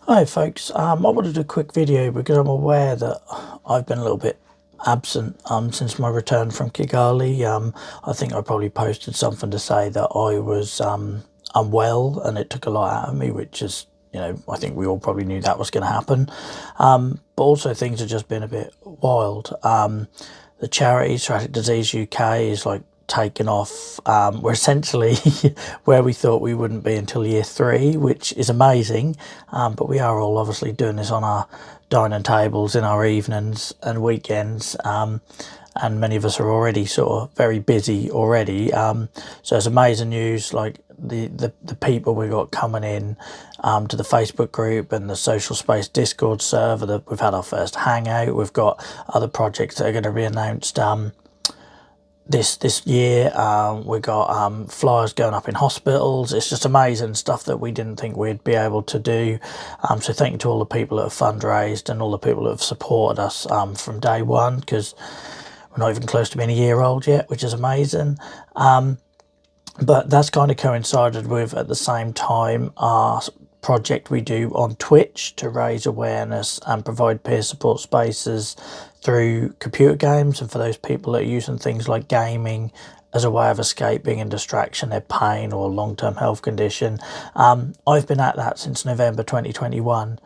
Hi folks, I wanted to do a quick video because I'm aware that I've been a little bit absent since my return from Kigali. I think I probably posted something to say that I was unwell and it took a lot out of me, which is, I think we all probably knew that was going to happen. But also things have just been a bit wild. The charity Thoracic Disease UK is like taken off. We're essentially where we thought we wouldn't be until year 3, which is amazing. But we are all obviously doing this on our dining tables in our evenings and weekends. And many of us are already sort of very busy already. So it's amazing news, like the people we got coming in to the Facebook group and the social space Discord server. That we've had our first hangout. We've got other projects that are going to be announced this year. We got flyers going up in hospitals. It's just amazing stuff that we didn't think we'd be able to do. So thank you to all the people that have fundraised and all the people that have supported us from day one, because we're not even close to being a year old yet, which is amazing. But that's kind of coincided with, at the same time, our project we do on Twitch to raise awareness and provide peer support spaces through computer games, and for those people that are using things like gaming as a way of escaping and distraction their pain or long-term health condition. I've been at that since November 2021.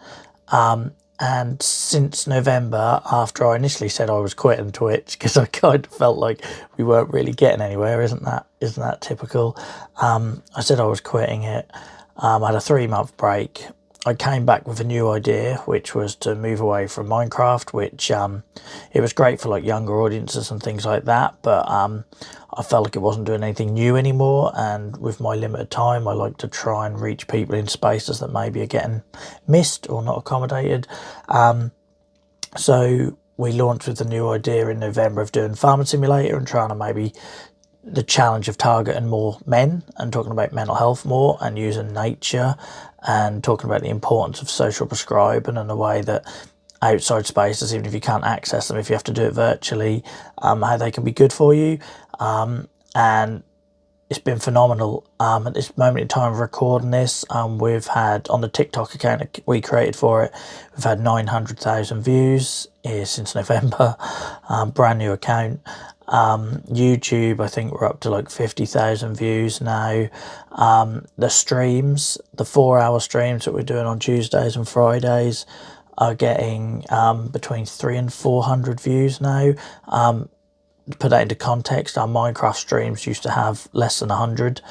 And since November, after I initially said I was quitting Twitch because I kind of felt like we weren't really getting anywhere, isn't that typical? I said I was quitting it. I had a 3-month break. I came back with a new idea, which was to move away from Minecraft, which it was great for like younger audiences and things like that, but I felt like it wasn't doing anything new anymore, and with my limited time I like to try and reach people in spaces that maybe are getting missed or not accommodated. So we launched with the new idea in November of doing Farming Simulator and trying to maybe the challenge of targeting more men and talking about mental health more and using nature and talking about the importance of social prescribing and the way that outside spaces, even if you can't access them, if you have to do it virtually, how they can be good for you. And it's been phenomenal. At this moment in time of recording this, we've had, on the TikTok account that we created for it, we've had 900,000 views since November. Brand new account. YouTube, I think we're up to like 50,000 views now. The streams, the 4-hour streams that we're doing on Tuesdays and Fridays, are getting between 300 and 400 views now. To put that into context, our Minecraft streams used to have less than 100.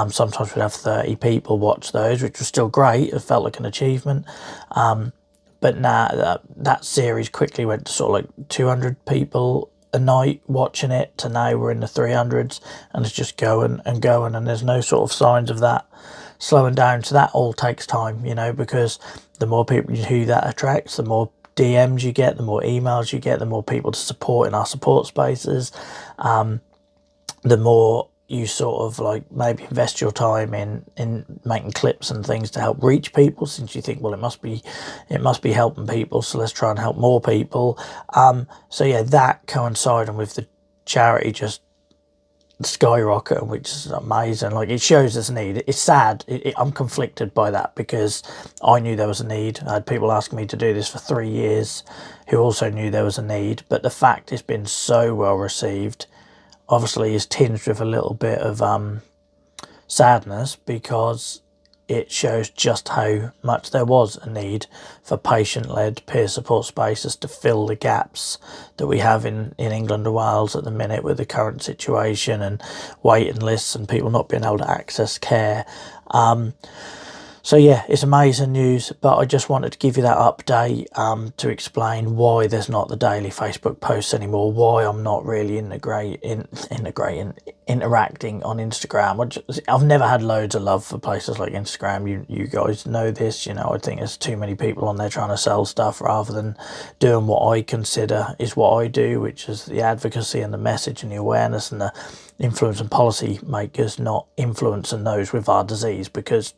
Sometimes we'd have 30 people watch those, which was still great. It felt like an achievement. But now that series quickly went to sort of like 200 people a night watching it, to now we're in the 300s, and it's just going and going, and there's no sort of signs of that slowing down. So that all takes time, because the more people who that attracts, the more DMs you get, the more emails you get, the more people to support in our support spaces, the more you sort of like maybe invest your time in making clips and things to help reach people, since you think, well, it must be helping people, so let's try and help more people. So yeah, that coinciding with the charity just skyrocket, which is amazing. Like, it shows there's a need. It's sad. I'm conflicted by that, because I knew there was a need. I had people asking me to do this for 3 years who also knew there was a need, but the fact it's been so well received obviously is tinged with a little bit of sadness, because it shows just how much there was a need for patient-led peer support spaces to fill the gaps that we have in England and Wales at the minute, with the current situation and waiting lists and people not being able to access care. So yeah, it's amazing news, but I just wanted to give you that update to explain why there's not the daily Facebook posts anymore, why I'm not really interacting on Instagram. I've never had loads of love for places like Instagram. You guys know this. I think there's too many people on there trying to sell stuff rather than doing what I consider is what I do, which is the advocacy and the message and the awareness and the influence and policy makers, not influencing those with our disease, because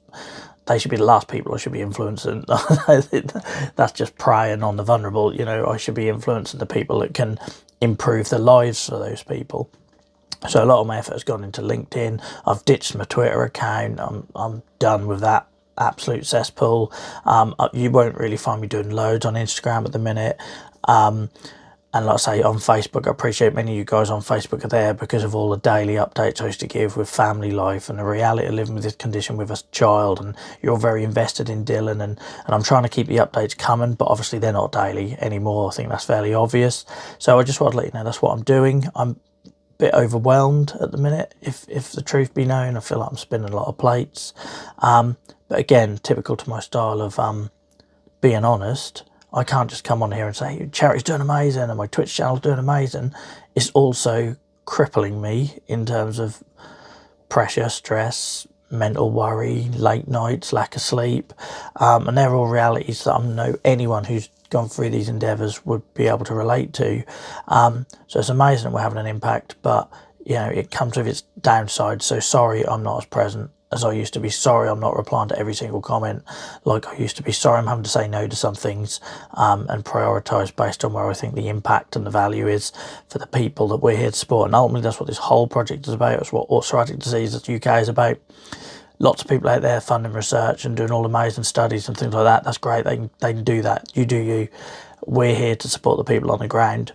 they should be the last people I should be influencing. That's just preying on the vulnerable. I should be influencing the people that can improve the lives for those people. So a lot of my effort has gone into LinkedIn. I've ditched my Twitter account. I'm done with that absolute cesspool. You won't really find me doing loads on Instagram at the minute. And like I say, on Facebook, I appreciate many of you guys on Facebook are there because of all the daily updates I used to give with family life and the reality of living with this condition with a child. And you're very invested in Dylan, and I'm trying to keep the updates coming, but obviously they're not daily anymore. I think that's fairly obvious. So I just want to let you know that's what I'm doing. I'm a bit overwhelmed at the minute, if the truth be known. I feel like I'm spinning a lot of plates. But again, typical to my style of being honest, I can't just come on here and say charity's doing amazing and my Twitch channel's doing amazing. It's also crippling me in terms of pressure, stress, mental worry, late nights, lack of sleep, and they're all realities that I know anyone who's gone through these endeavours would be able to relate to. So it's amazing that we're having an impact, but you know, it comes with its downside. So sorry I'm not as present as I used to be. Sorry I'm not replying to every single comment like I used to be. Sorry I'm having to say no to some things and prioritise based on where I think the impact and the value is for the people that we're here to support. And ultimately that's what this whole project is about. It's what Psoriatic Disease UK is about. Lots of people out there funding research and doing all amazing studies and things like that. That's great. They can do that. You do you. We're here to support the people on the ground.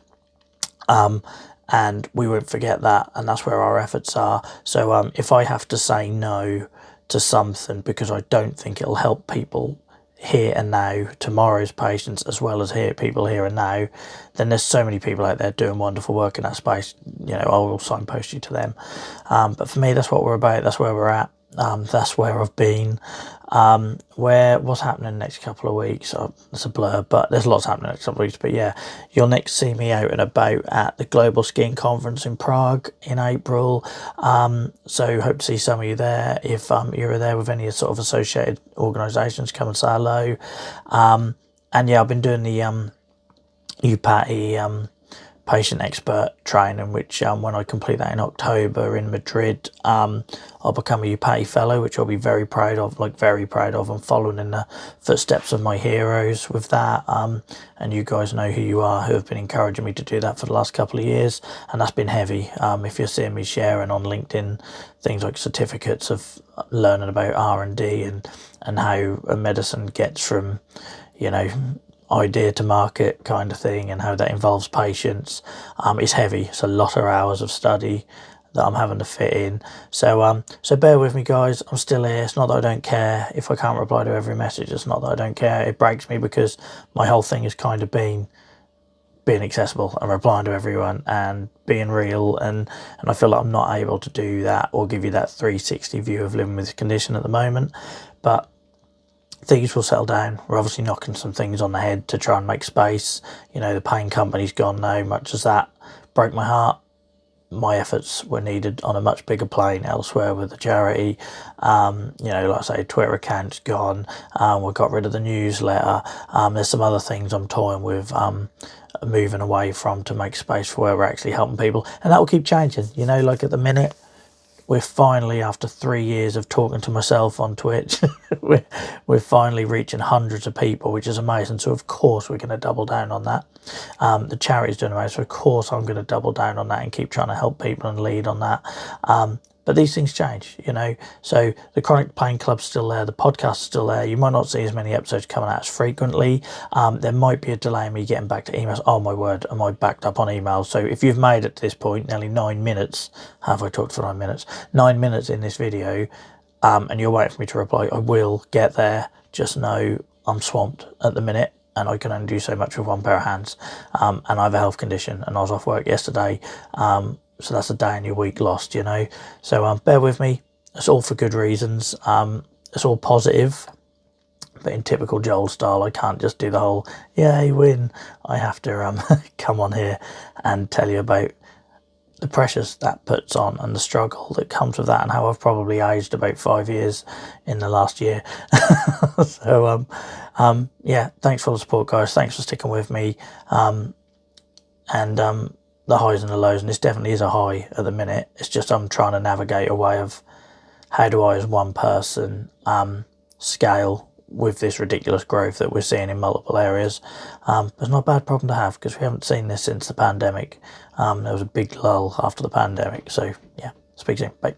And we won't forget that, and that's where our efforts are. So if I have to say no to something because I don't think it'll help people here and now, tomorrow's patients, as well as people here and now, then there's so many people out there doing wonderful work in that space. You know, I will signpost you to them. But for me, that's what we're about. That's where we're at. That's where I've been. What's happening the next couple of weeks, it's a blur, but there's lots happening the next couple of weeks. But yeah, you'll next see me out and about at the Global Skiing Conference in Prague in April. So hope to see some of you there. If you're there with any sort of associated organisations, come and say hello. And yeah, I've been doing the UPATI patient expert training, which when I complete that in October in Madrid, I'll become a UPATI fellow, which I'll be very proud of, I'm following in the footsteps of my heroes with that. And you guys know who you are, who have been encouraging me to do that for the last couple of years, and that's been heavy. If you're seeing me sharing on LinkedIn things like certificates of learning about R&D and how a medicine gets from, you know, idea to market kind of thing, and how that involves patients, it's heavy. It's a lot of hours of study that I'm having to fit in. So bear with me, guys. I'm still here. It's not that I don't care if I can't reply to every message. It's not that I don't care. It breaks me because my whole thing has kind of been being accessible and replying to everyone and being real, and I feel like I'm not able to do that or give you that 360 view of living with this condition at the moment. But things will settle down. We're obviously knocking some things on the head to try and make space. You know, the pain company's gone now. Much as that broke my heart, my efforts were needed on a much bigger plane elsewhere with the charity. You know, like I say, Twitter account's gone. We got rid of the newsletter. There's some other things I'm toying with moving away from to make space for where we're actually helping people, and that will keep changing. You know, like at the minute, we're finally, after 3 years of talking to myself on Twitch, we're finally reaching hundreds of people, which is amazing. So of course we're going to double down on that. The charity's doing amazing, so of course I'm going to double down on that and keep trying to help people and lead on that. But these things change, you know. So the Chronic Pain Club's still there, the podcast's still there. You might not see as many episodes coming out as frequently. There might be a delay in me getting back to emails. Oh my word, am I backed up on emails? So if you've made it to this point, nearly 9 minutes, have I talked for 9 minutes? 9 minutes in this video, and you're waiting for me to reply, I will get there. Just know I'm swamped at the minute, and I can only do so much with one pair of hands. And I have a health condition, and I was off work yesterday. So that's a day in your week lost, you know. So bear with me. It's all for good reasons. It's all positive. But in typical Joel style, I can't just do the whole, yay, win. I have to come on here and tell you about the pressures that puts on and the struggle that comes with that, and how I've probably aged about 5 years in the last year. So, yeah, thanks for the support, guys. Thanks for sticking with me. The highs and the lows, and this definitely is a high at the minute. It's just I'm trying to navigate a way of how do I, as one person, scale with this ridiculous growth that we're seeing in multiple areas. It's not a bad problem to have, because we haven't seen this since the pandemic. There was a big lull after the pandemic. So yeah, speak soon. Bye.